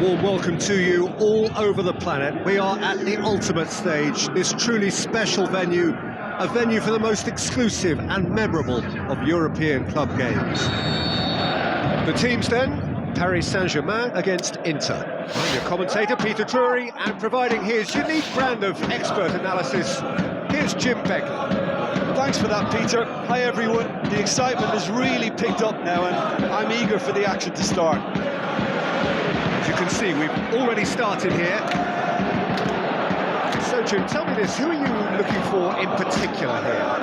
warm welcome to you all over the planet. We are at the ultimate stage, this truly special venue, a venue for the most exclusive and memorable of European club games. The teams then, Paris Saint-Germain against Inter. I'm your commentator, Peter Drury, and providing his unique brand of expert analysis, here's Jim Beckley. Thanks for that, Peter. Hi, everyone. The excitement has really picked up now, and I'm eager for the action to start. As you can see, we've already started here. So, Jim, tell me this, who are you looking for in particular here?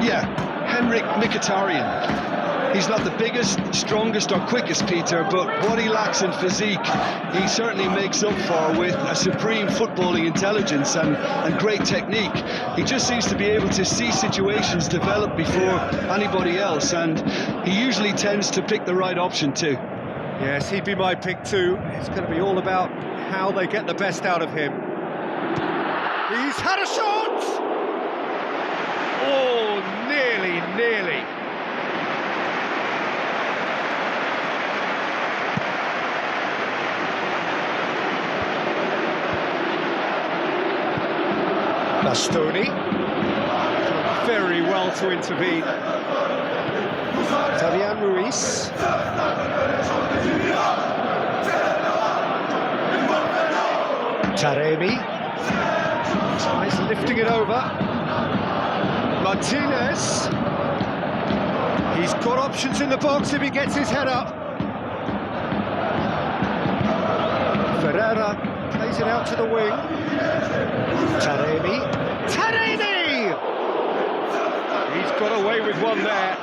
Yeah, Henrik Mkhitaryan. He's not the biggest, strongest or quickest, Peter, but what he lacks in physique, he certainly makes up for with a supreme footballing intelligence and great technique. He just seems to be able to see situations develop before anybody else, and he usually tends to pick the right option too. Yes, he'd be my pick too. It's going to be all about how they get the best out of him. He's had a shot! Oh, nearly. Bastoni, very well to intervene. Fabian Ruiz. Taremi tries lifting it over. Martinez. He's got options in the box if he gets his head up. Ferreira plays it out to the wing. Taremi! He's got away with one there.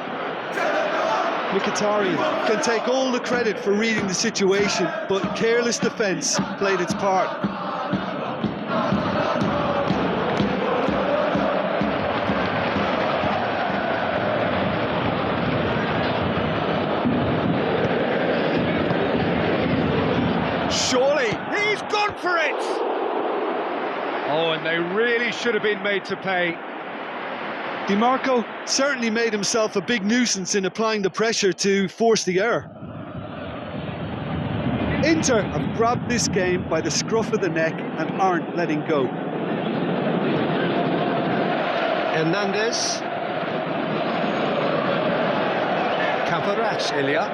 Mkhitaryan can take all the credit for reading the situation, but careless defence played its part. Surely, he's gone for it! Oh, and they really should have been made to pay. Di Marco certainly made himself a big nuisance in applying the pressure to force the error. Inter have grabbed this game by the scruff of the neck and aren't letting go. Hernandez. Kvaratskhelia.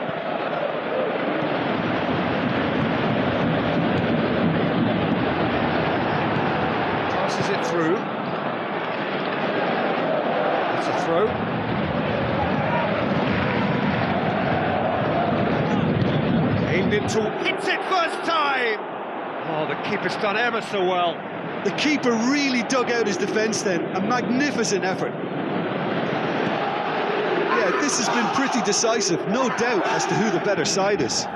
Passes it through. It's a throw. Aimed into, hits it first time! Oh, the keeper's done ever so well. The keeper really dug out his defence then, a magnificent effort. Yeah, this has been pretty decisive, no doubt as to who the better side is.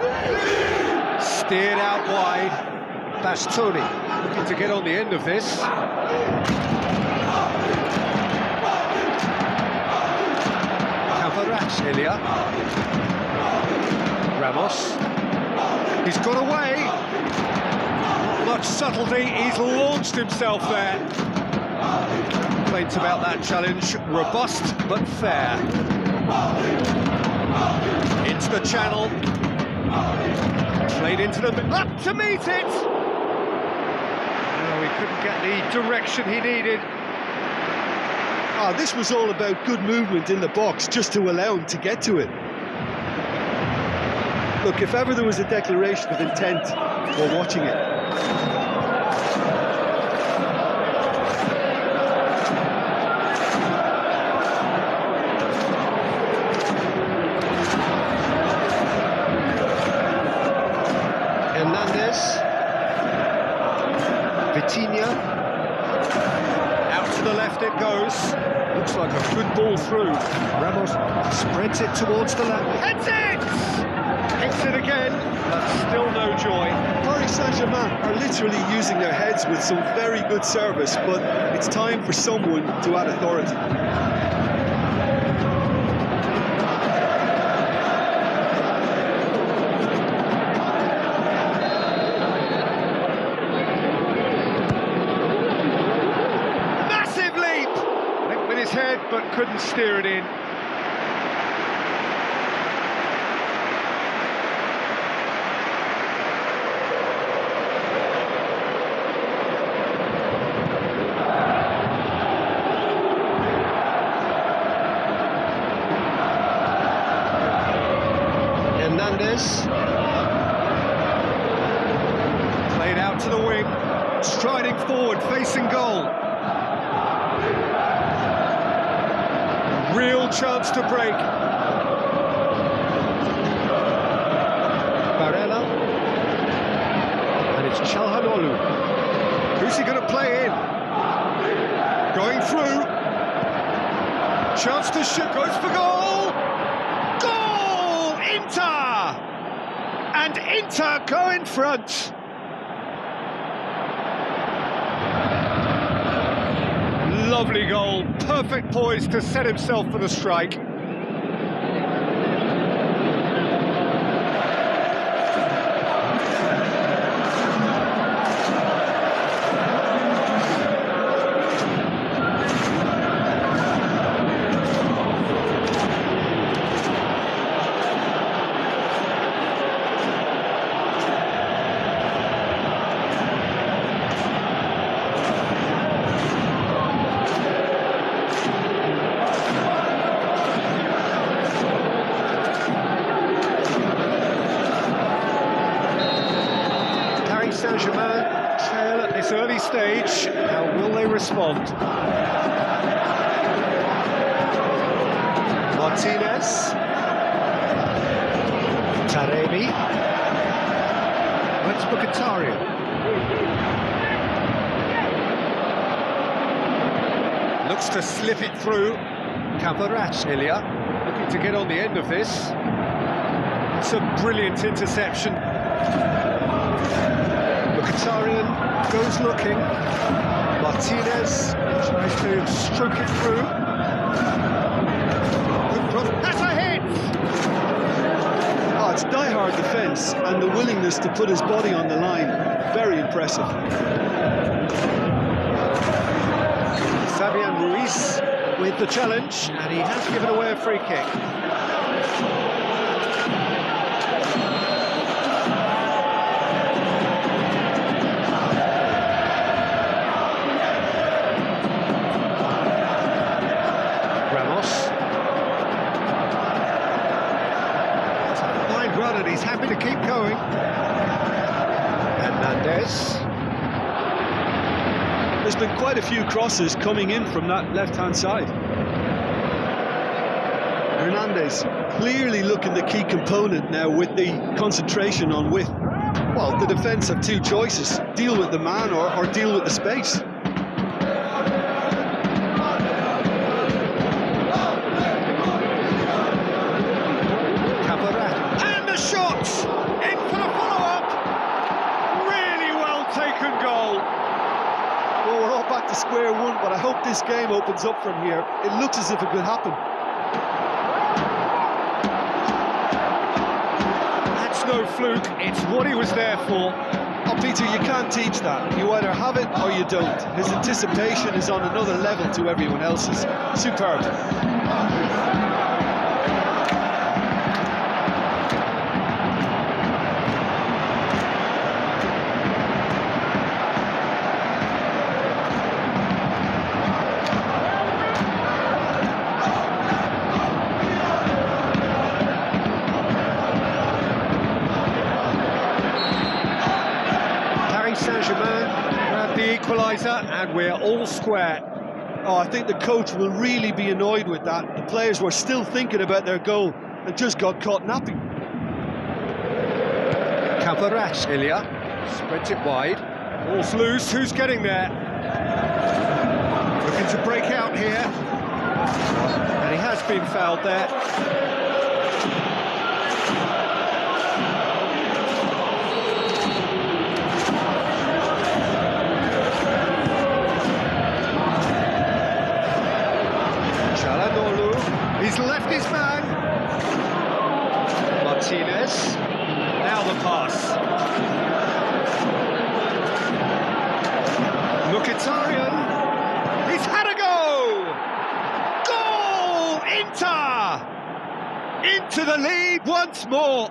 Steered out wide. Bastoni looking to get on the end of this. Kvaratskhelia. Ramos. He's got away. Not much subtlety. He's launched himself there. Complaints about that challenge. Robust but fair. Into the channel. Played into the... Up to meet it! No, he couldn't get the direction he needed. Oh, this was all about good movement in the box, just to allow him to get to it. Look, if ever there was a declaration of intent, we're watching it. Hernandez. Vitinha. Out to the left it goes. Looks like a good ball through. Ramos spreads it towards the left. Heads it! Hits it again, but still no joy. Paris Saint-Germain are literally using their heads with some very good service, but it's time for someone to add authority. Massive leap! Went with his head, but couldn't steer it in. Martinez. Played out to the wing, striding forward, facing goal. Real chance to break. Barella. And it's Çalhanoğlu. Who's he going to play in? Going through. Chance to shoot, goes for goal! Goal! Inter! And Inter go in front. Lovely goal, perfect poise to set himself for the strike. Paris Saint-Germain trail at this early stage. How will they respond? Martinez. Taremi. Let's Mkhitaryan. Looks to slip it through. Kvaratskhelia looking to get on the end of this. It's a brilliant interception. Mkhitaryan goes looking. Martinez tries to stroke it through. Good cross. That's a hit! Oh, it's die-hard defence and the willingness to put his body on the line. Very impressive. Fabian Ruiz with the challenge, and he has given away a free kick. Run, and he's happy to keep going. Hernandez. There's been quite a few crosses coming in from that left-hand side. Hernandez clearly looking the key component now with the concentration on width. Well, the defence have two choices: deal with the man or deal with the space. Back to square one, but I hope this game opens up from here. It looks as if it could happen. That's no fluke, it's what he was there for. Oh, Peter, you can't teach that. You either have it or you don't. His anticipation is on another level to everyone else's. Superb. Saint-Germain grab the equaliser, and we're all square. Oh, I think the coach will really be annoyed with that. The players were still thinking about their goal and just got caught napping. Kvaratskhelia spreads it wide. Ball's loose, who's getting there? Looking to break out here. And he has been fouled there. He's left his man. Martinez. Now the pass. Mkhitaryan. He's had a go! Goal! Inter! Into the lead once more.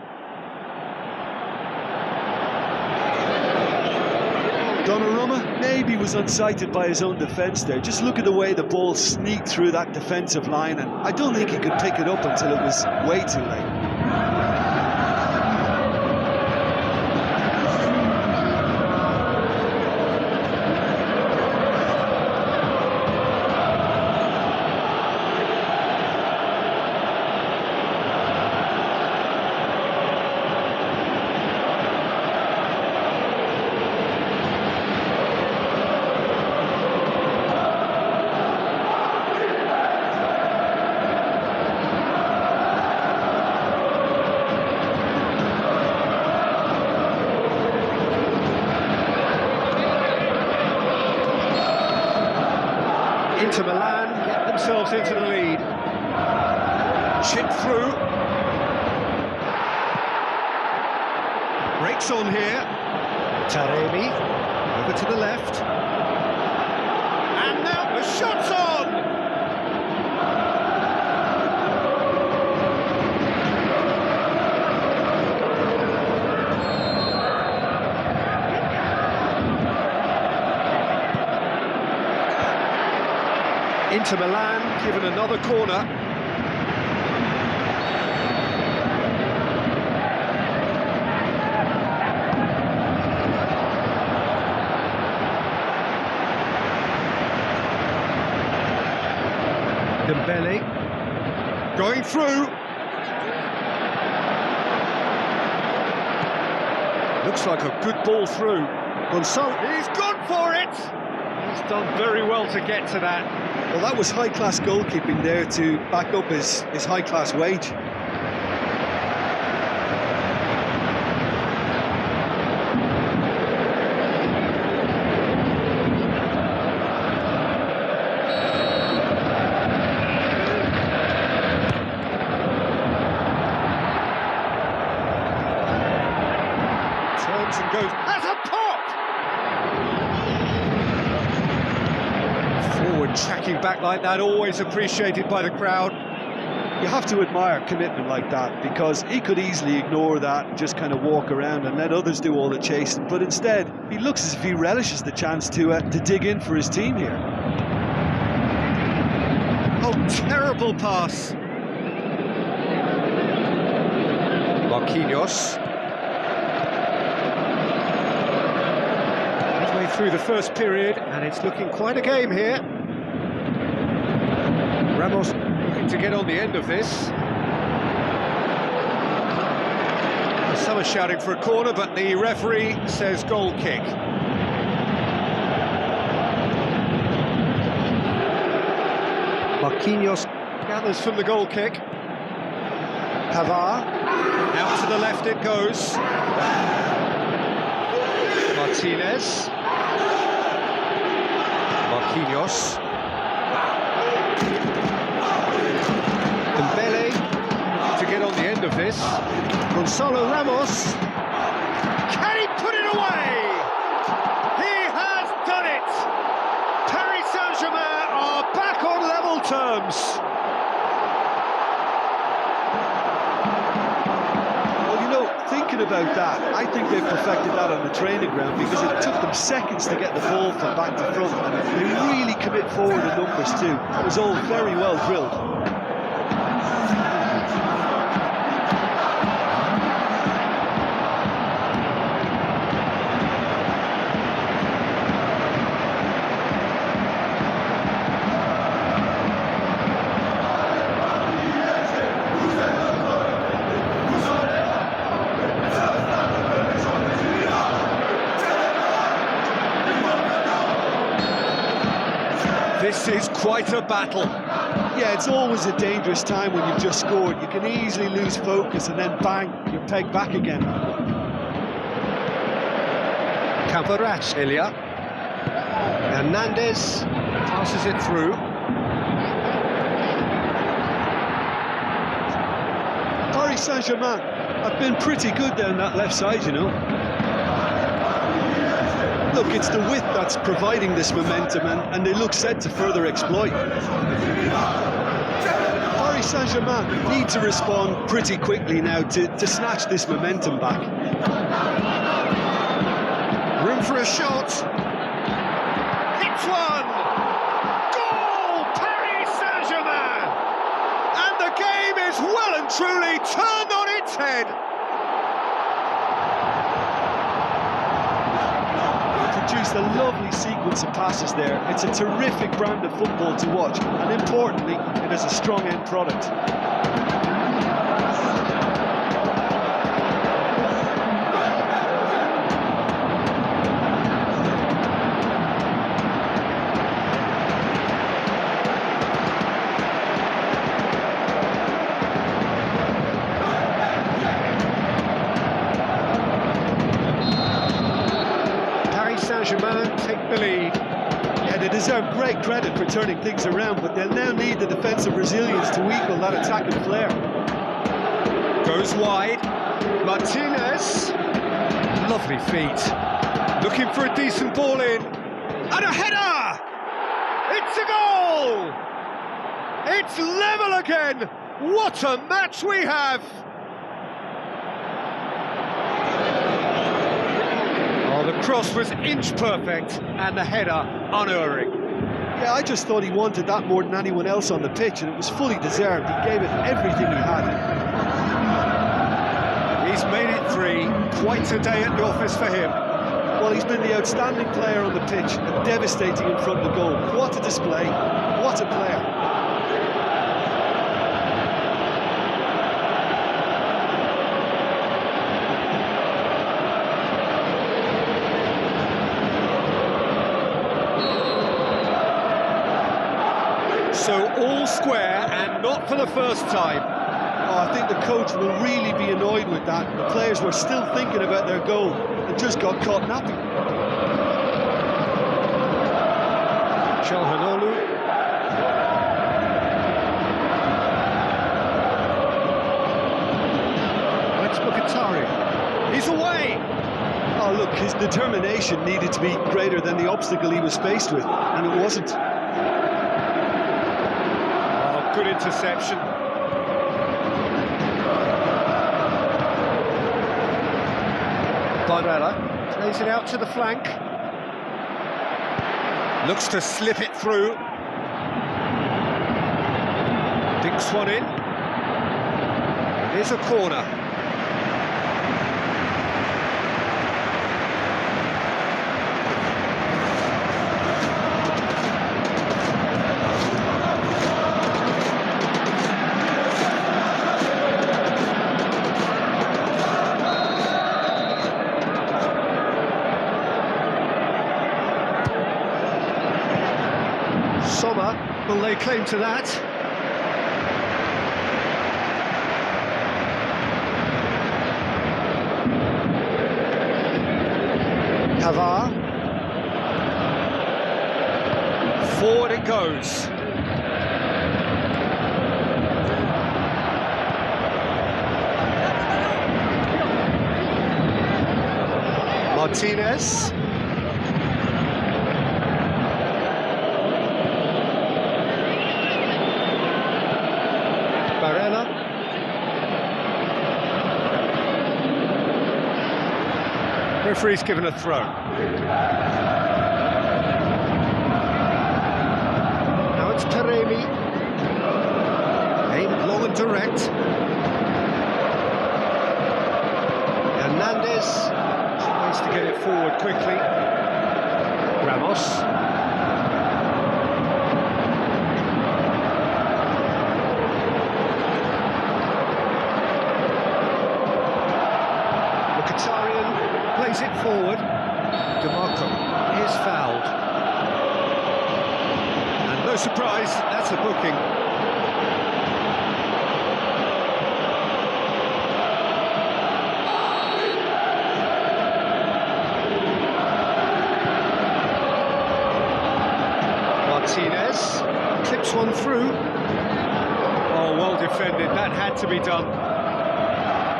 Donnarumma maybe was unsighted by his own defence there. Just look at the way the ball sneaked through that defensive line, and I don't think he could pick it up until it was way too late. Inter Milan get themselves into the lead. Chip through. Breaks on here. Taremi over to the left. And now the shot's on! Inter Milan given another corner. Dembele going through. Looks like a good ball through. Gonzalo, he's gone for it! He's done very well to get to that. Well, that was high-class goalkeeping there to back up his high-class wage. Turns and goes, has a pop! Forward tracking back like that, always appreciated by the crowd. You have to admire commitment like that, because he could easily ignore that and just kind of walk around and let others do all the chasing, but instead he looks as if he relishes the chance to dig in for his team here. Oh, terrible pass. Marquinhos. Midway through the first period, and it's looking quite a game here. Ramos looking to get on the end of this. Some are shouting for a corner, but the referee says goal kick. Marquinhos gathers from the goal kick. Pavard, out to the left it goes. Martinez. Marquinhos. Dembele to get on the end of this. Gonzalo Ramos. Can he put it away? He has done it! Paris Saint-Germain are back on level terms. Well, you know, thinking about that, I think they've perfected that on the training ground, because it took them seconds to get the ball from back to front, and they really commit forward in numbers too. It was all very well drilled. This is quite a battle. Yeah, it's always a dangerous time when you've just scored. You can easily lose focus and then bang, you're pegged back again. Camparac, Ilya. Hernandez passes it through. Paris Saint-Germain have been pretty good down that left side, you know. Look, it's the width that's providing this momentum, and they look set to further exploit. Paris Saint-Germain need to respond pretty quickly now to snatch this momentum back. Room for a shot. Hits one. Goal, Paris Saint-Germain. And the game is well and truly turned on its head. Produced a lovely sequence of passes there. It's a terrific brand of football to watch, and importantly, it has a strong end product. Saint-Germain take the lead. Yeah, they deserve deserve great credit for turning things around, but they'll now need the defensive resilience to equal that attacking flair. Goes wide. Martinez. Lovely feet. Looking for a decent ball in. And a header! It's a goal! It's level again! What a match we have! Oh, the cross was inch perfect and the header unerring. Yeah, I just thought he wanted that more than anyone else on the pitch, and it was fully deserved. He gave it everything he had. He's made it 3. Quite a day at the office for him. Well, he's been the outstanding player on the pitch and devastating in front of the goal. What a display, what a player. So all square, and not for the first time. Oh, I think the coach will really be annoyed with that. The players were still thinking about their goal and just got caught napping. Çalhanoğlu. Let's look at Tari. He's away! Oh, look, his determination needed to be greater than the obstacle he was faced with, and it wasn't. Good interception. Barella plays it out to the flank. Looks to slip it through. Dinks one in. Here's a corner. Will lay claim to that. Pavard. Forward it goes. Martinez. Referee's given a throw. Now it's Taremi. Aimed long and direct. Hernandez tries to get it forward quickly. Ramos. Plays it forward. DeMarco is fouled. And no surprise, that's a booking. Martinez clips one through. Oh, well defended, that had to be done.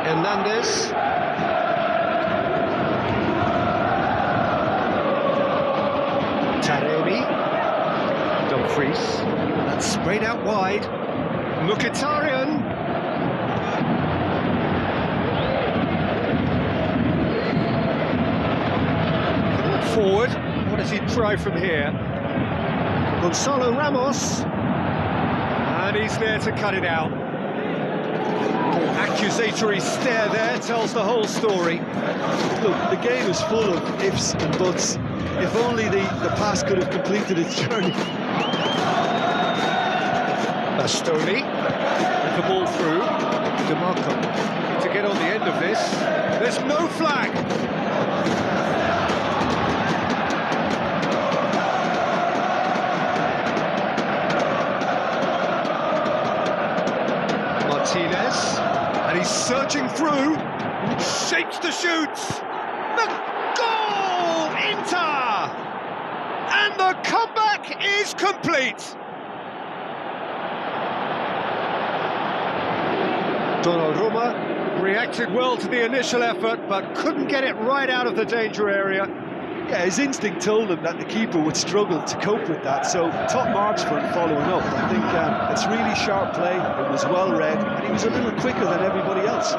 Hernandez. Taremi, Dumfries, that's sprayed out wide. Mkhitaryan. Forward, what does he try from here? Gonzalo Ramos, and he's there to cut it out. Accusatory stare there tells the whole story. Look, the game is full of ifs and buts. If only the pass could have completed its journey. Bastoni with the ball through. DeMarco to get on the end of this. There's no flag. Martinez, and he's searching through. Shapes the shoots. The goal! Inter! And the comeback is complete. Donnarumma reacted well to the initial effort, but couldn't get it right out of the danger area. Yeah, his instinct told him that the keeper would struggle to cope with that, so top marks for him following up. I think it's really sharp play, it was well read, and he was a little quicker than everybody else.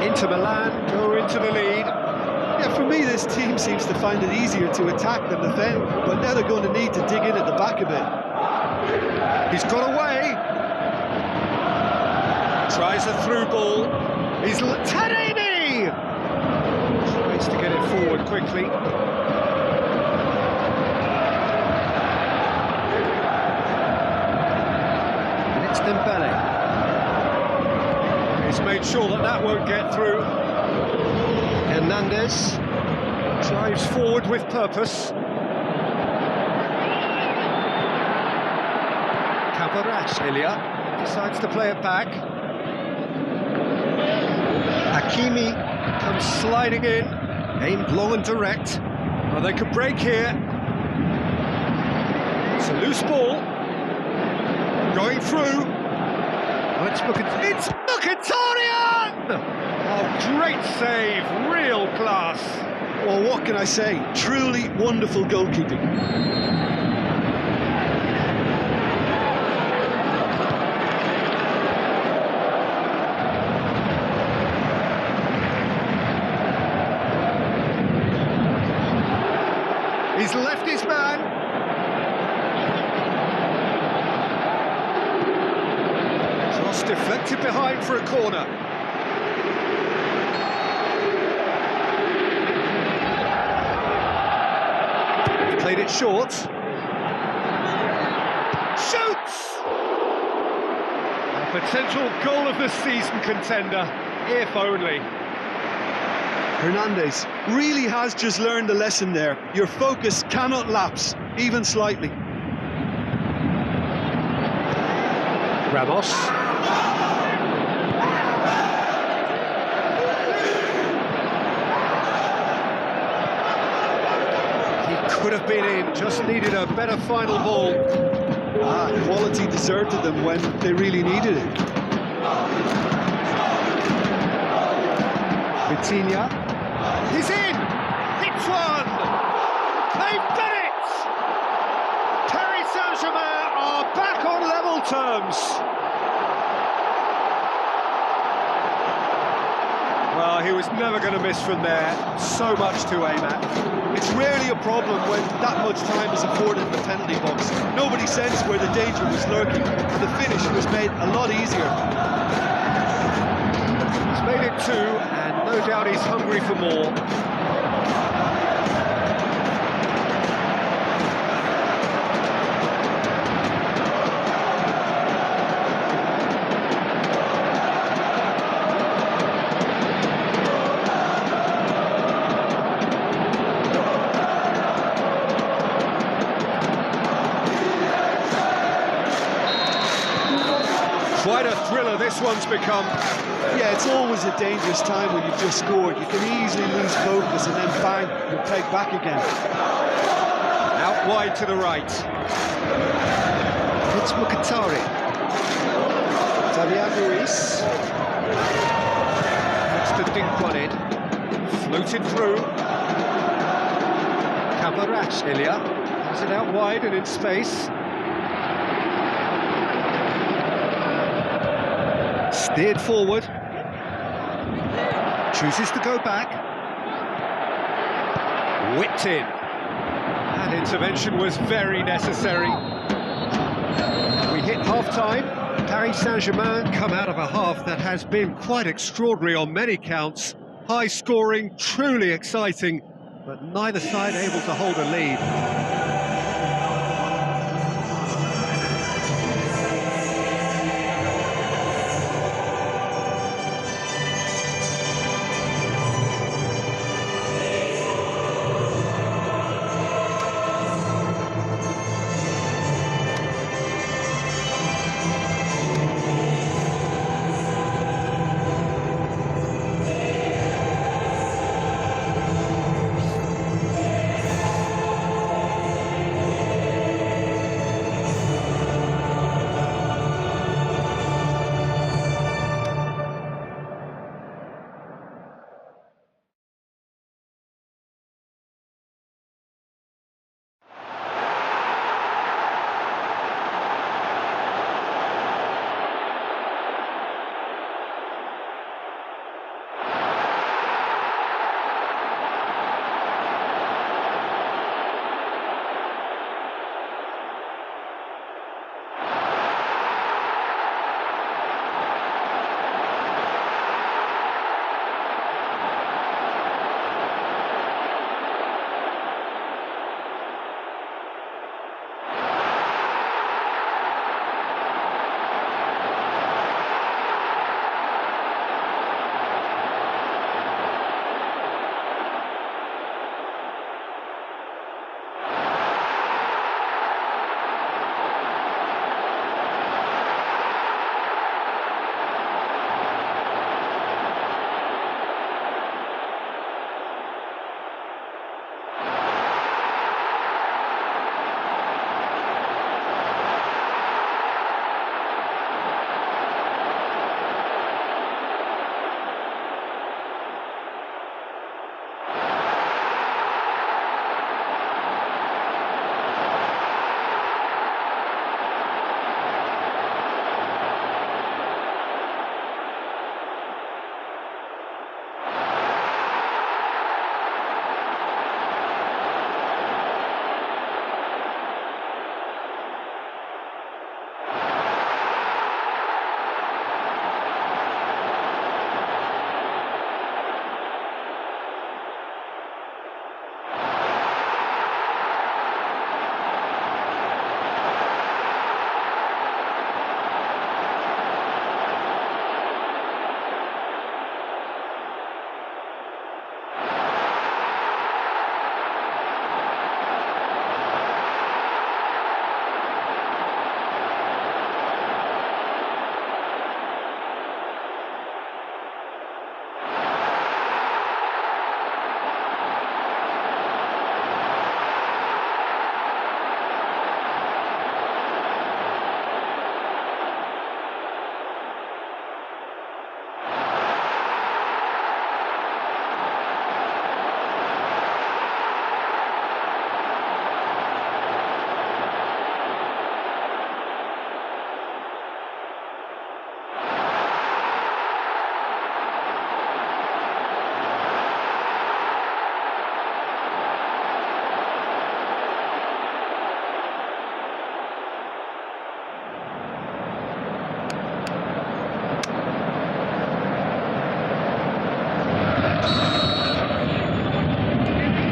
Inter Milan go into the lead. Yeah, for me, this team seems to find it easier to attack than defend, but now they're going to need to dig in at the back a bit. He's got away. Tries a through ball. He's Taremi! Tries to get it forward quickly. And it's Dembele. He's made sure that that won't get through. Hernandez drives forward with purpose. Ilya decides to play it back. Hakimi comes sliding in, aimed long and direct. Well, they could break here. It's a loose ball. Going through. It's Mkhitaryan! Oh, great save, real class. Well, what can I say? Truly wonderful goalkeeping. He's left his man. Cross deflected behind for a corner. He's played it short. Shoots! A potential goal of the season contender, if only. Hernandez really has just learned a lesson there. Your focus cannot lapse, even slightly. Ramos. He could have been in, just needed a better final ball. Quality deserted them when they really needed it. Vitinha. He's in! Hits one! They've done it! Paris Saint-Germain are back on level terms. Well, he was never going to miss from there. So much to aim at. It's rarely a problem when that much time is afforded in the penalty box. Nobody sensed where the danger was lurking, and the finish was made a lot easier. He's made it two, and no doubt he's hungry for more. Quite a thriller this one's become. Yeah, it's always a dangerous time when you've just scored. You can easily lose focus and then bang, you're pegged back again. Out wide to the right. It's Mkhitaryan. Fabian Ruiz. Looks to dink one in. Floated through. Ilya has it out wide and in space. Steered forward. Chooses to go back. Whipped in. That intervention was very necessary. We hit half-time. Paris Saint-Germain come out of a half that has been quite extraordinary on many counts. High scoring, truly exciting, but neither side able to hold a lead.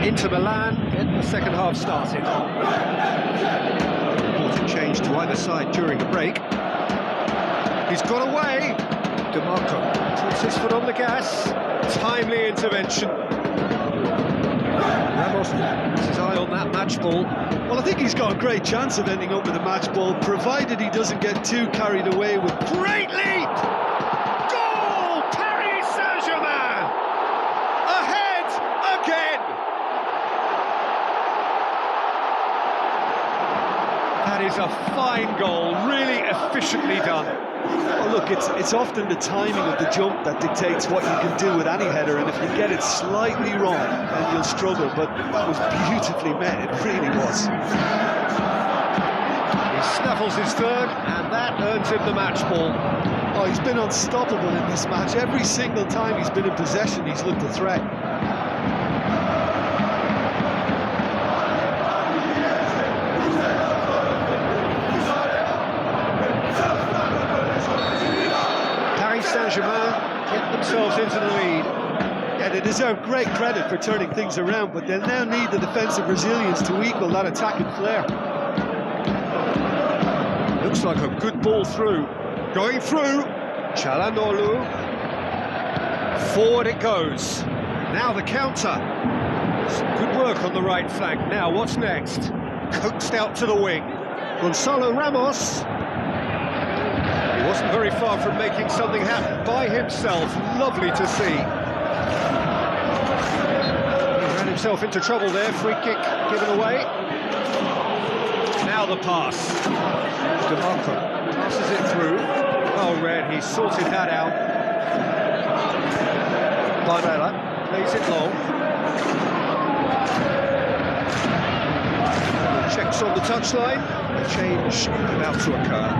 Inter Milan get the second half started. Important change to either side during the break. He's got away. DeMarco puts his foot on the gas. Timely intervention. Ramos has his eye on that match ball. Well, I think he's got a great chance of ending up with a match ball, provided he doesn't get too carried away with... Great leap! Goal! Paris Saint-Germain! Ahead again! That is a fine goal, really efficiently done. Well, look, it's often the timing of the jump that dictates what you can do with any header, and if you get it slightly wrong, then you'll struggle, but that was beautifully met, it really was. He snaffles his third, and that earns him the match ball. Oh, he's been unstoppable in this match. Every single time he's been in possession, he's looked a threat. Saint-Germain get themselves into the lead. Yeah, they deserve great credit for turning things around, but they'll now need the defensive resilience to equal that attacking flair. Looks like a good ball through. Going through. Çalhanoğlu. Forward it goes. Now the counter. Some good work on the right flank. Now what's next? Coaxed out to the wing. Gonzalo Ramos. Wasn't very far from making something happen by himself. Lovely to see. He ran himself into trouble there. Free kick given away. Now the pass. DeMarco passes it through. Oh, Red, he sorted that out. Barella plays it long. Checks on the touchline. A change about to occur.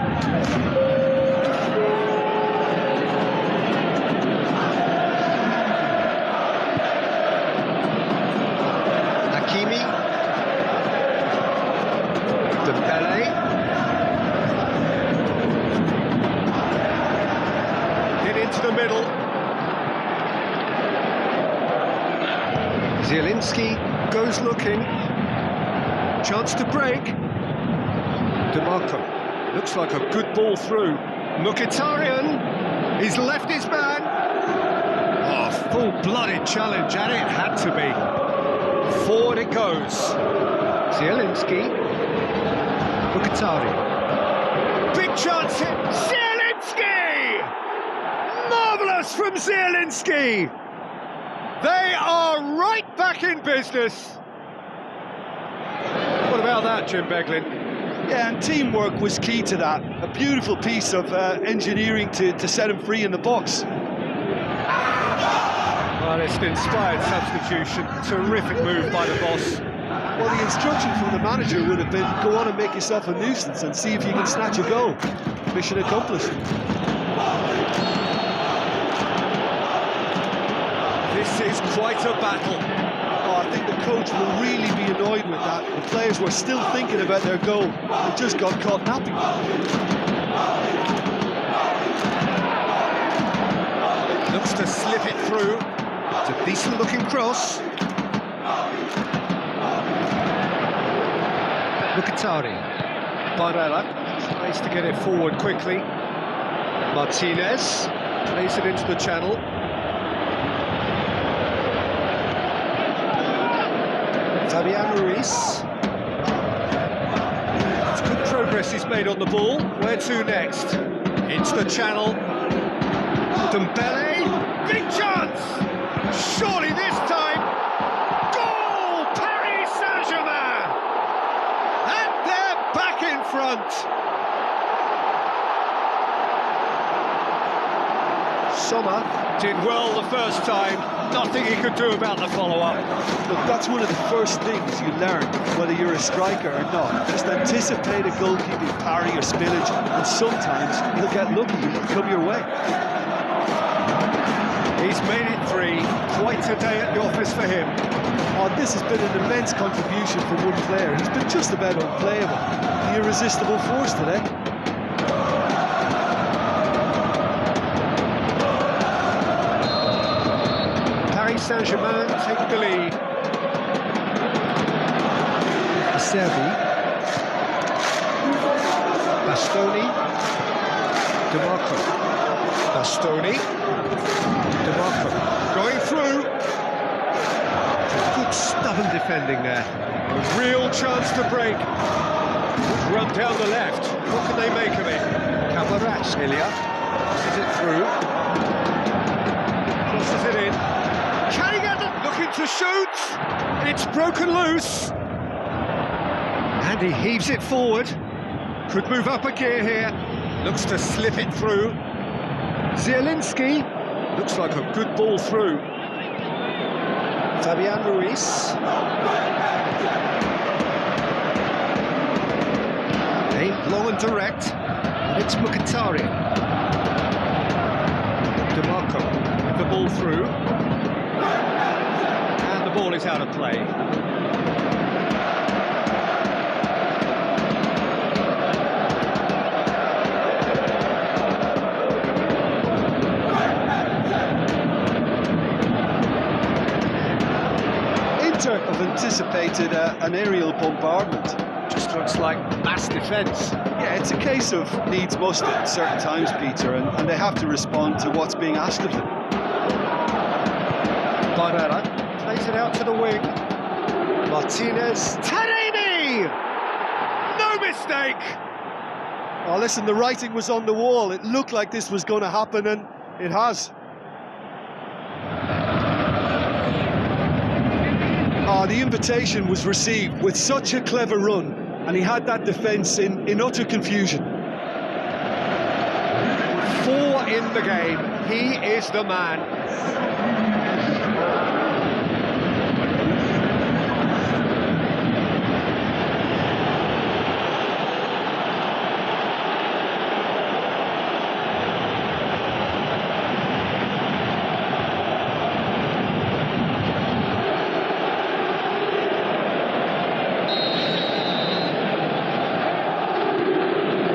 The middle. Zielinski goes looking. Chance to break. DeMarco. Looks like a good ball through. Mkhitaryan. He's left his man. Oh, full-blooded challenge, and it had to be. Forward it goes. Zielinski. Mkhitaryan. Big chance here. Zielinski! Marvellous from Zielinski! They are right back in business. What about that, Jim Beglin? Yeah, and teamwork was key to that. A beautiful piece of engineering to set him free in the box. Well, it's an inspired substitution. Terrific move by the boss. Well, the instruction from the manager would have been, go on and make yourself a nuisance and see if you can snatch a goal. Mission accomplished. This is quite a battle. Oh, I think the coach will really be annoyed with that. The players were still thinking about their goal. They just got caught napping. Looks to slip it through. It's a decent-looking cross. Mkhitaryan. Barella tries to get it forward quickly. Martinez plays it into the channel. Fabian Ruiz. It's good progress he's made on the ball. Where to next? Into the channel. Dembele. Big chance! Surely this time. Goal! Paris Saint-Germain! And they're back in front. Sommer did well the first time. Nothing he could do about the follow-up. Look, that's one of the first things you learn, whether you're a striker or not. Just anticipate a goalkeeping parry or spillage, and sometimes you'll get lucky and it'll come your way. He's made it three. Quite a day at the office for him. Oh, this has been an immense contribution from one player. He's been just about unplayable. The irresistible force today. Paris Saint-Germain take the lead. Servi. Bastoni. DeMarco. Bastoni. DeMarco. Going through. Good stubborn defending there. A real chance to break. Run down the left. What can they make of it? Cavaras, Ilya. Passes it through. Crosses it in. Can he get it? Looking to shoot. It's broken loose. And he heaves it forward. Could move up a gear here. Looks to slip it through. Zielinski. Looks like a good ball through. Fabian Ruiz. Aimed long and direct. And it's Mkhitaryan. DeMarco. The ball through. And the ball is out of play. Have anticipated an aerial bombardment. Just looks like mass defence. Yeah, it's a case of needs must at certain times, Peter, and they have to respond to what's being asked of them. Barrera plays it out to the wing. Martinez. Taremi! No mistake! Oh, listen, the writing was on the wall. It looked like this was going to happen, and it has. The invitation was received with such a clever run, and he had that defence in utter confusion. 4 in the game. He is the man.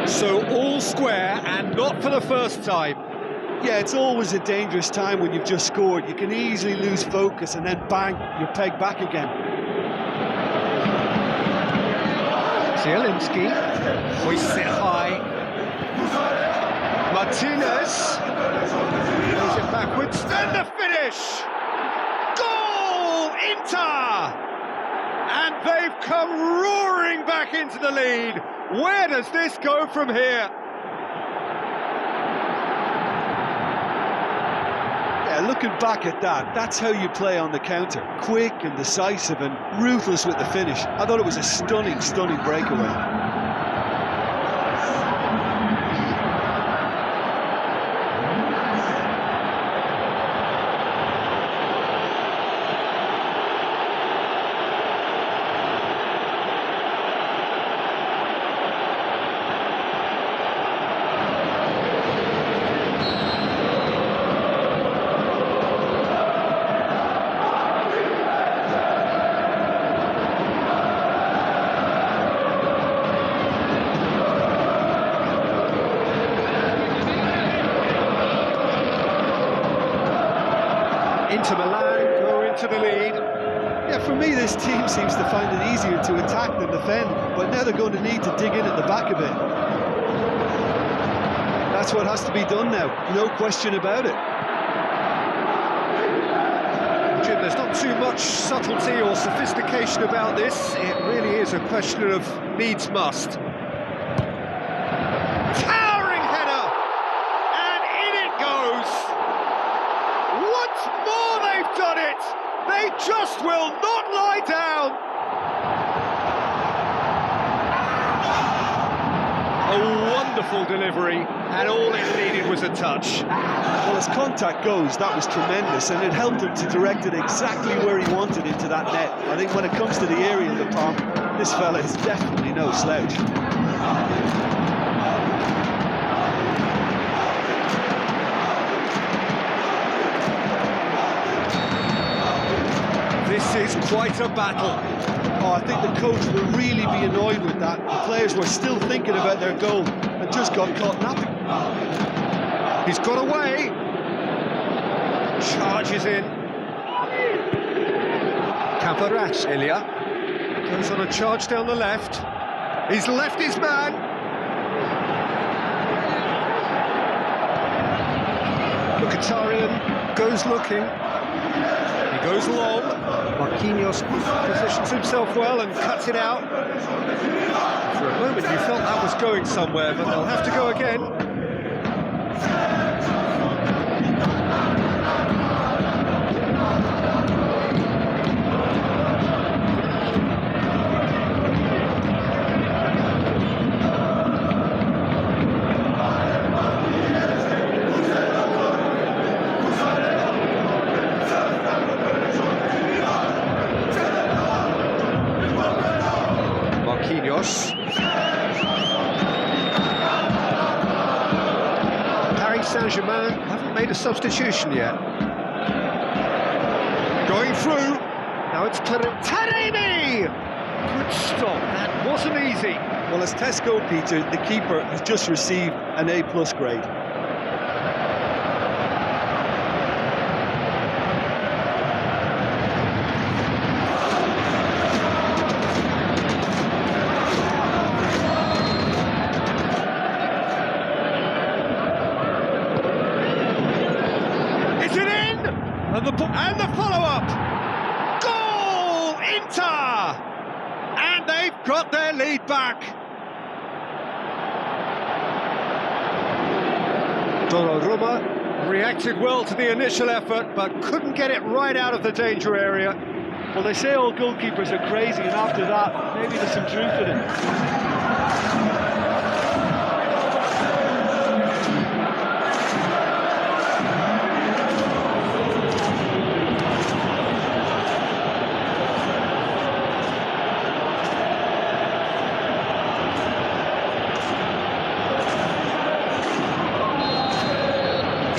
So all square, and not for the first time. Yeah, it's always a dangerous time when you've just scored. You can easily lose focus and then bang, you're pegged back again. Zielinski hoists it high. Martinez plays it backwards, and the finish! Goal! Inter! And they've come roaring back into the lead. Where does this go from here? Yeah, looking back at that, that's how you play on the counter. Quick and decisive and ruthless with the finish. I thought it was a stunning, stunning breakaway. Inter Milan go into the lead. Yeah, for me, this team seems to find it easier to attack than defend, but now they're going to need to dig in at the back a bit. That's what has to be done now, no question about it. Jim, there's not too much subtlety or sophistication about this. It really is a question of needs must. Towering header! And in it goes! Once more they've done it! They just will not lie down! A wonderful delivery, and all it needed was a touch. Well, as contact goes, that was tremendous, and it helped him to direct it exactly where he wanted into that net. I think when it comes to the aerial department, this fella is definitely no slouch. This is quite a battle. Oh, I think the coach will really be annoyed with that. The players were still thinking about their goal and just got caught napping. He's got away. Charges in. Cavaras, Ilya. Goes on a charge down the left. He's left his man. Mkhitaryan goes looking. He goes long. Marquinhos positions himself well and cuts it out. For a moment you felt that was going somewhere, but they'll have to go again. Paris Saint-Germain haven't made a substitution yet. Going through. Now it's Taremi! Good stop. That wasn't easy. Well, as Tesco, Peter, the keeper has just received an A+ grade. And the follow-up! Goal! Inter! And they've got their lead back. Donnarumma reacted well to the initial effort, but couldn't get it right out of the danger area. Well, they say all goalkeepers are crazy, and after that, maybe there's some truth in it.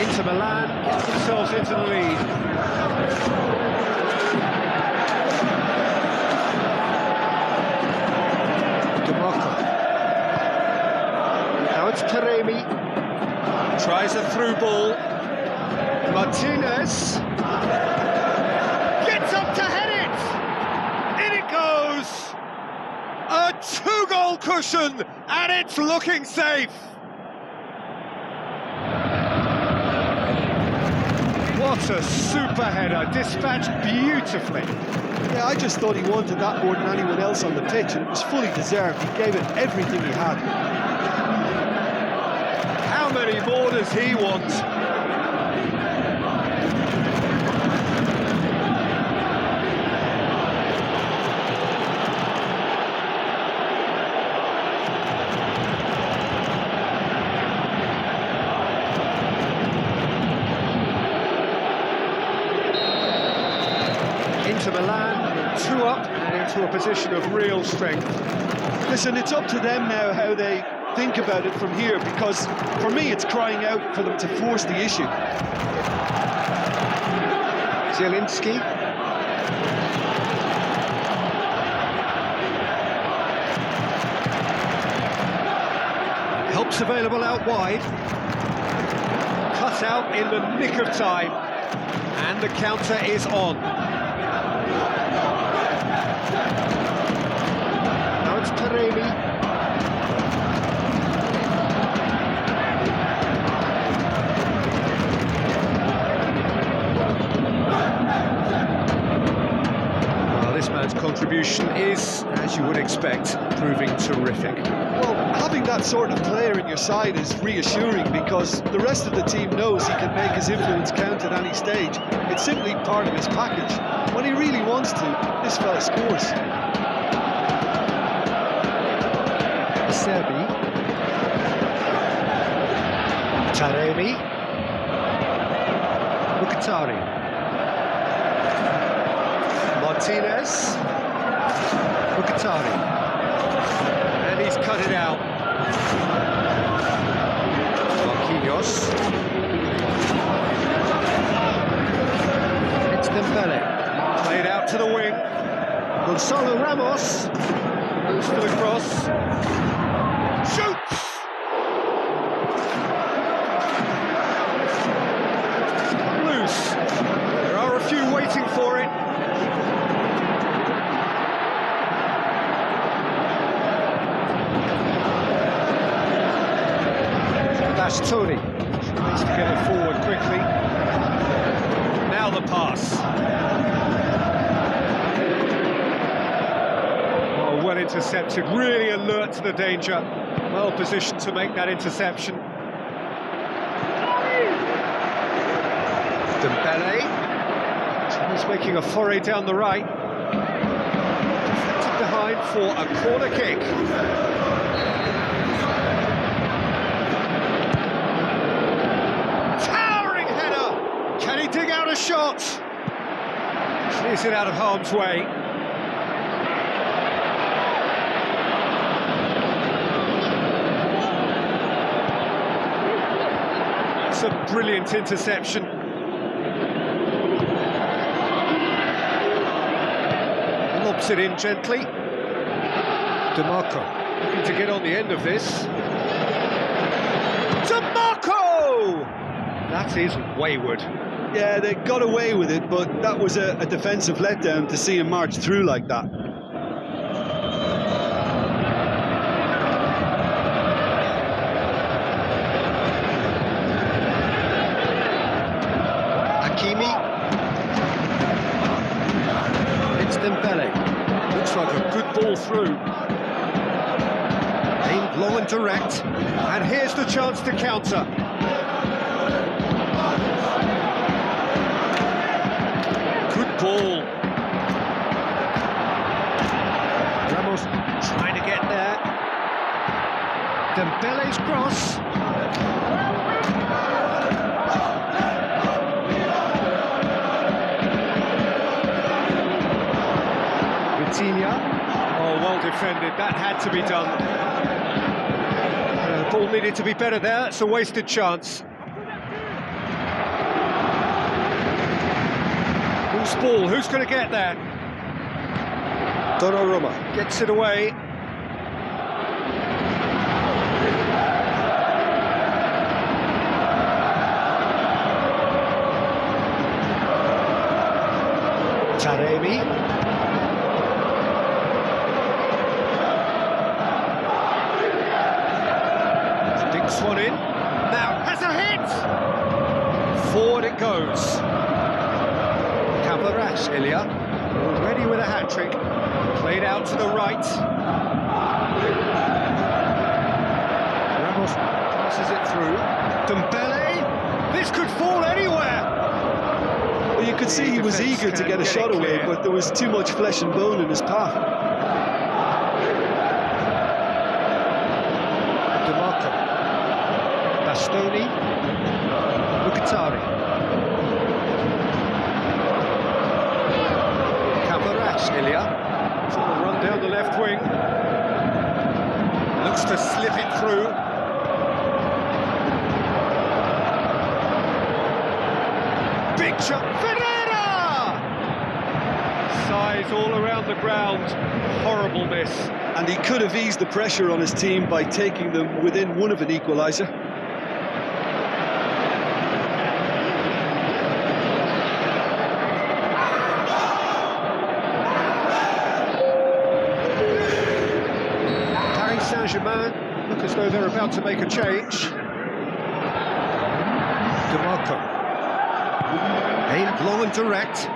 Inter Milan get themselves into the lead. Now it's Taremi. Tries a through ball. Martinez. Gets up to head it! In it goes! A 2-goal cushion, and it's looking safe! What a super header, dispatched beautifully. Yeah, I just thought he wanted that more than anyone else on the pitch, and it was fully deserved. He gave it everything he had. How many more does he want? Inter Milan 2 up and into a position of real strength. Listen, it's up to them now how they think about it from here, because for me it's crying out for them to force the issue. Zielinski. Help's available out wide. Cut out in the nick of time. And the counter is on. Now it's Taremi. Well, this man's contribution is, as you would expect, proving terrific. Well, having that sort of player in your side is reassuring, because the rest of the team knows he can make his influence count at any stage. It's simply part of his package. When he really wants to, this fella scores. Serbi. Taremi. Mkhitaryan. Martinez. Mkhitaryan. And he's cut it out. Marquinhos. It's Dembele. Played out to the wing. Gonzalo Ramos goes for the cross. Shoots! Loose. There are a few waiting for it. Bastoni needs to get it forward quickly. Now the pass. Oh, well intercepted, really alert to the danger. Well positioned to make that interception. Dembele. He's making a foray down the right. Deflected behind for a corner kick. Towering header! Can he dig out a shot? Clears it out of harm's way. It's a brilliant interception. Lobs it in gently. DeMarco looking to get on the end of this. DeMarco! That is wayward. Yeah, they got away with it, but that was a defensive letdown to see him march through like that. Hakimi. It's Dembele. Looks like a good ball through. Aimed long and direct. And here's the chance to counter. Good ball. Ramos trying to get there. Dembele's cross. Oh, well defended, that had to be done. The ball needed to be better there, it's a wasted chance. Whose ball, who's going to get there? Donnarumma gets it away. Taremi. One in, now has a hit! Forward it goes. Cavarash, Ilya, already with a hat-trick. Played out to the right. Ramos passes it through. Dembele, this could fall anywhere! Well, you could see he was eager to get a shot away, but there was too much flesh and bone in his path. Bastoni, Mkhitaryan, Cavarash, Ilya, it's on the run down the left wing, looks to slip it through. Big shot, Ferreira! Size all around the ground, horrible miss. And he could have eased the pressure on his team by taking them within one of an equaliser. Paris Saint-Germain look as though they're about to make a change. DeMarco. Aimed long and direct.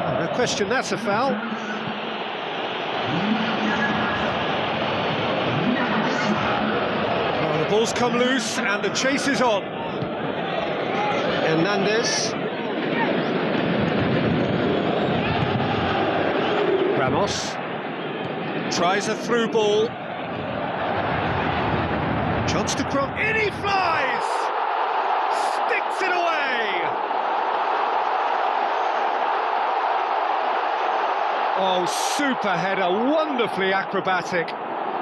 Oh, no question, that's a foul. Well, the ball's come loose and the chase is on. Hernandez. Ramos. Tries a through ball. Chance to cross. In he flies! Sticks it away! Oh, super header, wonderfully acrobatic.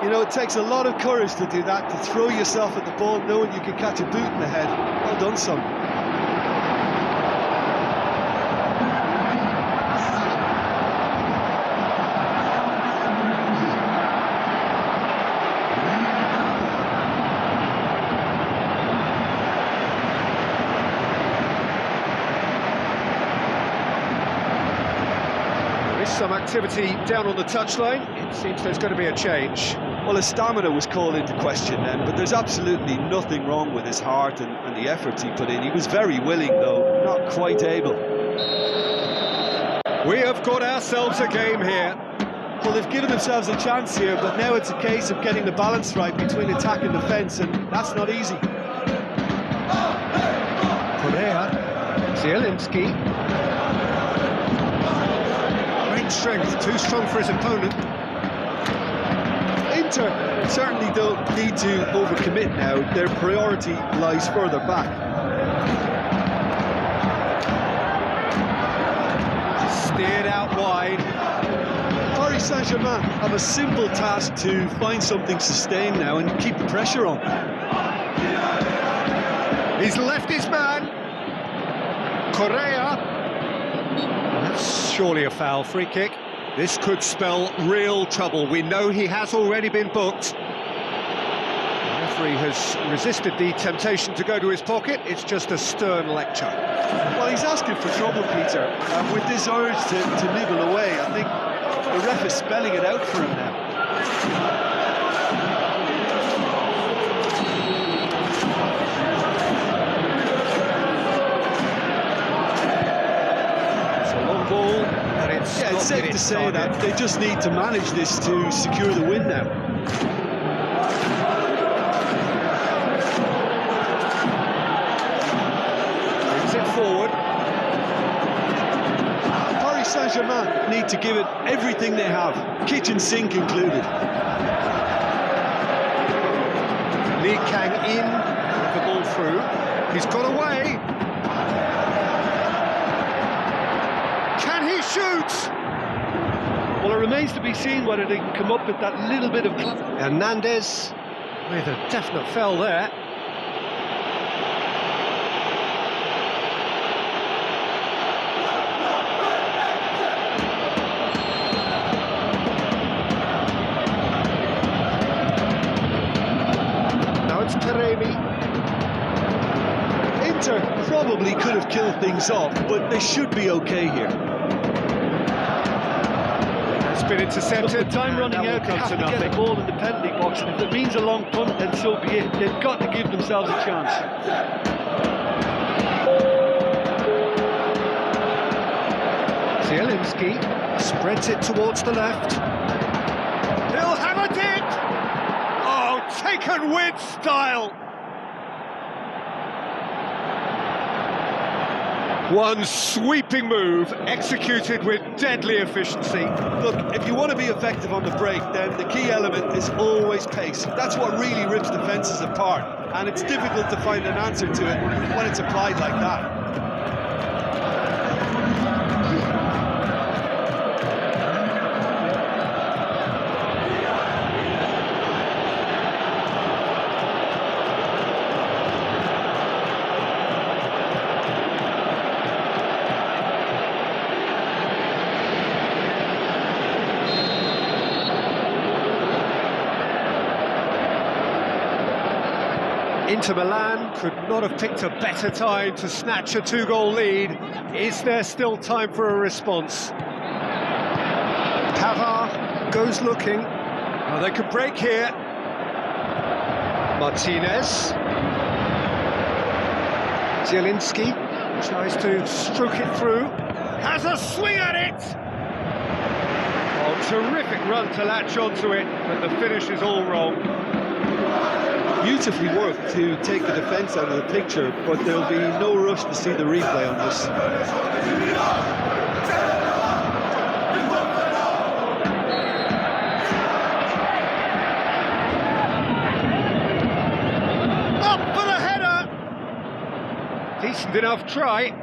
You know, it takes a lot of courage to do that, to throw yourself at the ball knowing you can catch a boot in the head. Well done, son. Some activity down on the touchline. It seems there's going to be a change. Well, his stamina was called into question then, but there's absolutely nothing wrong with his heart and the efforts he put in. He was very willing, though, not quite able. We have got ourselves a game here. Well, they've given themselves a chance here, but now it's a case of getting the balance right between attack and defence, and that's not easy. Correa, Zielinski. Great strength, too strong for his opponent. Inter certainly don't need to overcommit now. Their priority lies further back. Steered out wide. Paris Saint-Germain have a simple task to find something sustained now and keep the pressure on. He's left his man. Correa. That's surely a foul. Free kick. This could spell real trouble. We know he has already been booked. The referee has resisted the temptation to go to his pocket. It's just a stern lecture. Well, he's asking for trouble, Peter. With this urge to nibble away, I think the ref is spelling it out for him now. It's a long ball, and it's safe to say that they just need to manage this to secure the win now. Brings it forward. Saint-Germain need to give it everything they have, kitchen sink included. Ligue in, the ball through. He's got away. Can he shoot? Well, it remains to be seen whether they can come up with that little bit of... Hernandez with a definite foul there. Inter probably could have killed things off, but they should be okay here. That's been intercepted. With time running out, they have to get the ball in the penalty box, and if it means a long punt, then so be it. They've got to give themselves a chance. Zielinski spreads it towards the left. He'll have a dip! Oh, taken with style! One sweeping move, executed with deadly efficiency. Look, if you want to be effective on the break, then the key element is always pace. That's what really rips defences apart, and it's difficult to find an answer to it when it's applied like that. Inter Milan could not have picked a better time to snatch a two-goal lead. Is there still time for a response? Pavard goes looking. Oh, they could break here. Martinez. Zielinski tries to stroke it through. Has a swing at it! Oh, terrific run to latch onto it, but the finish is all wrong. Beautifully worked to take the defence out of the picture, but there'll be no rush to see the replay on this. Up for the header! Decent enough try.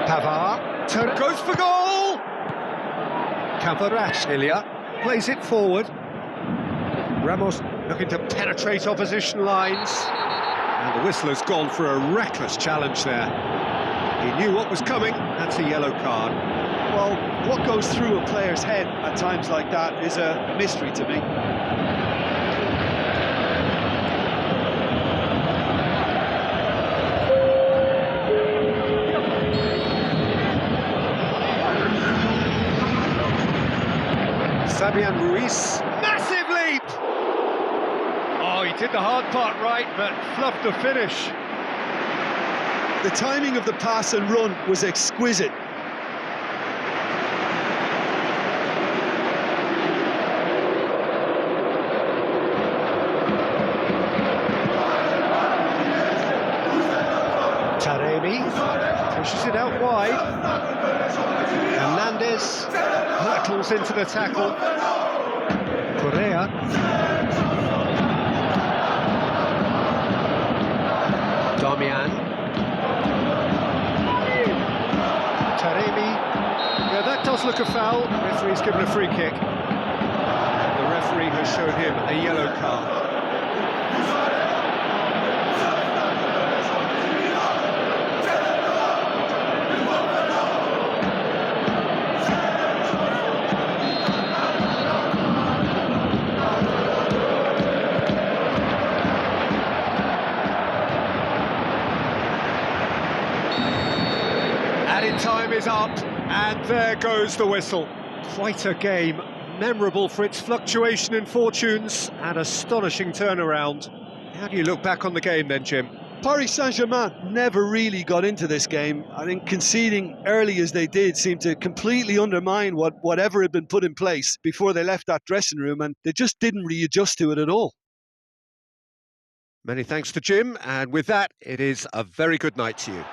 Pavard goes for goal! Cavaratskhelia plays it forward. Ramos looking to penetrate opposition lines. And the whistle has gone for a reckless challenge there. He knew what was coming. That's a yellow card. Well, what goes through a player's head at times like that is a mystery to me. Fabian Ruiz, massive leap! Oh, he did the hard part right, but fluffed the finish. The timing of the pass and run was exquisite. Taremi pushes it out wide. Hernandez hurtles into the tackle. Correa. Damian. Taremi. Yeah, that does look a foul. The referee's given a free kick. The referee has shown him a yellow card. Added time is up, and there goes the whistle. Quite a game, memorable for its fluctuation in fortunes and astonishing turnaround. How do you look back on the game then, Jim? Paris Saint-Germain never really got into this game. I think conceding early as they did seemed to completely undermine whatever had been put in place before they left that dressing room, and they just didn't readjust to it at all. Many thanks to Jim, and with that, it is a very good night to you.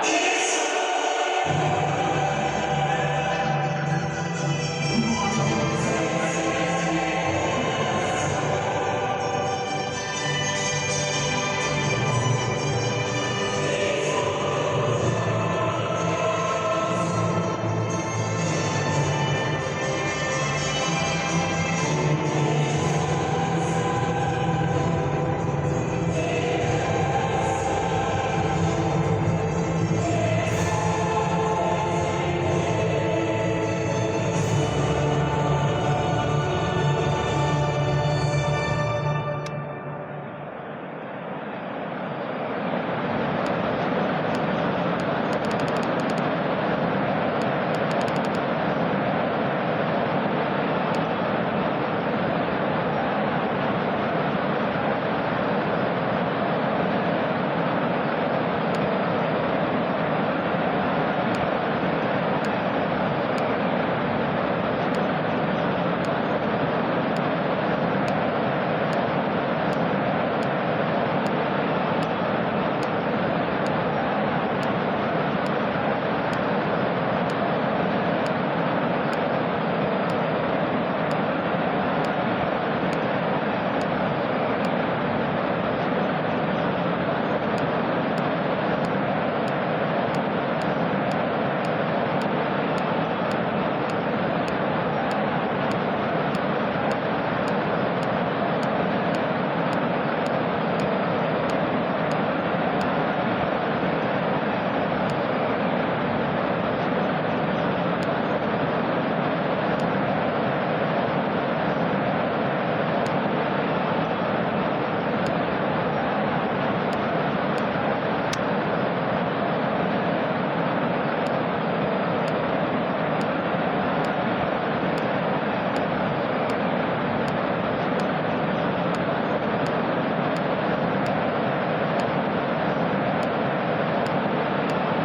Yes.